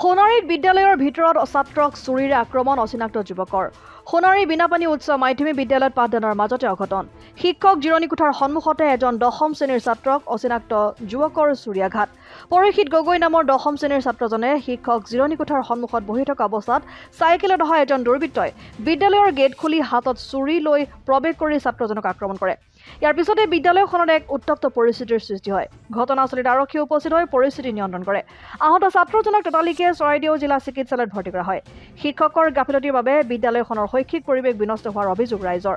সোণাৰীত বিদ্যালয়ৰ ভিতৰত ছাত্ৰক চুৰিৰে আক্ৰমণ অচিনাক্ত যুৱকৰ সোণাৰী বিনাপানী উচ্চ মাধ্যমিক বিদ্যালয়ত পাঠদানৰ মাজতে অঘটন শিক্ষক জিৰণি কোঠাৰ সন্মুখতে এজন দশম শ্ৰেণীৰ ছাত্ৰক অচিনাক্ত যুৱকৰ চুৰিয়াঘাত পৰীক্ষিত গগৈ নামৰ দশম শ্ৰেণীৰ ছাত্ৰজনে শিক্ষক জিৰণি কোঠাৰ সন্মুখত বহি থকা অৱস্থাত চাইকেলত অহা এজন দুৰ্বৃত্তই বিদ্যালয়ৰ গেট খুলি হাতত চুৰি লৈ প্ৰৱেশ কৰি ছাত্ৰজনক আক্ৰমণ কৰে। ইয়াৰ পিছতে বিদ্যালয়খনত এক উত্তপ্ত পৰিস্থিতিৰ সৃষ্টি হয়। ঘটনাস্থলীত আৰক্ষী উপস্থিত হৈ পৰিস্থিতি নিয়ন্ত্ৰণ কৰে। আহত ছাত্ৰজনক ততালিকে চৰাইদেউ জিলা চিকিৎসালয়ত ভৰ্তি কৰা হয়। শিক্ষকৰ গাফিলতিৰ বাবে বিদ্যালয়খনৰ শৈক্ষিক পৰিৱেশ বিনষ্ট হোৱাৰ অভিযোগ ৰাইজৰ।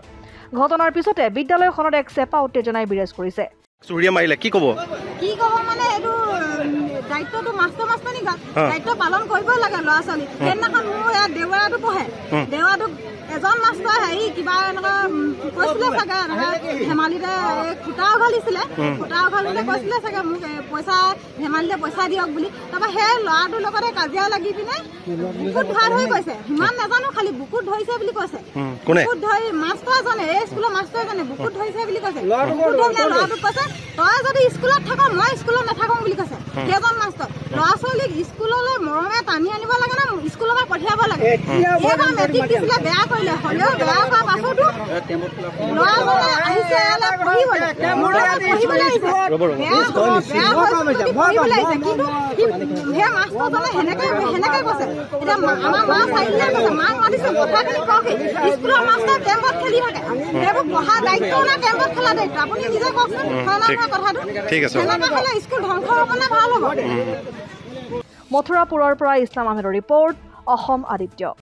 ঘটনাৰ পিছতে বিদ্যালয়খনত এক চেপা উত্তেজনাই বিৰাজ কৰিছে। চুৰিয়া মাৰিলে কি ক'ব মানে এইটো দায়িত্বটো মাষ্টৰ-মাষ্টৰনি দায়িত্ব পালন কৰিব লাগে ল'ৰা ছোৱালী। সেইদিনাখন মোৰ ইয়াত দেওবাৰটো পঢ়ে দেওবাৰটো এজন মাষ্টৰ কিবা এনেকুৱা কৈছিলে চাগে ধেমালিতে খুটা উঘালিছিলে খুটা উঘালোতে কৈছিলে চাগে মোক পইচা ধেমালিতে পইচা দিয়ক বুলি। তাৰপৰা সেই ল'ৰাটোৰ লগতে কাজিয়া লাগি পিনে বুকুত ধৰা ধৰি কৈছে। সিমান নাজানো খালি বুকুত ধৰিছে বুলি কৈছে। বুকুত ধৰি মাষ্টৰজনে এই স্কুলৰ মাষ্টৰজনে বুকুত ধৰিছে বুলি কৈছে। ল'ৰাটোক কৈছে তই যদি স্কুলত থাক মই স্কুলত নাথাকো বুলি কৈছে। সেইজন মাষ্টৰ ল'ৰা ছোৱালীক স্কুললৈ মৰমে টানি আনিব লাগে না স্কুলৰ পৰা পঠিয়াব লাগে। এইবাৰ মেট্ৰিক দিছিলে বেয়া কৰিলে হ'লেও বেয়া কৰা পাছতো ল'ৰাজনে আহিছে পঢ়িবলৈ কিন্তু সেই মাষ্টৰজনে সেনেকে কৈছে। এতিয়া আমাৰ মা চাৰিদিনে কৈছে মাক মাতিছে কথাখিনি কওকহি স্কুলৰ মাষ্টৰ কেম্পত খেলি থাকে সেইবোৰ পঢ়া দায়িত্ব না কেম্পত খেলা দায়িত্ব আপুনি নিজে কওকচোন কথাটো। সেনেকে হ'লে স্কুল ধ্বংস হ'ব নে ভাল হ'ব? মথুৰাপুৰৰ পৰা ইছলাম আহমেদৰ ৰিপৰ্ট, অসম আদিত্য।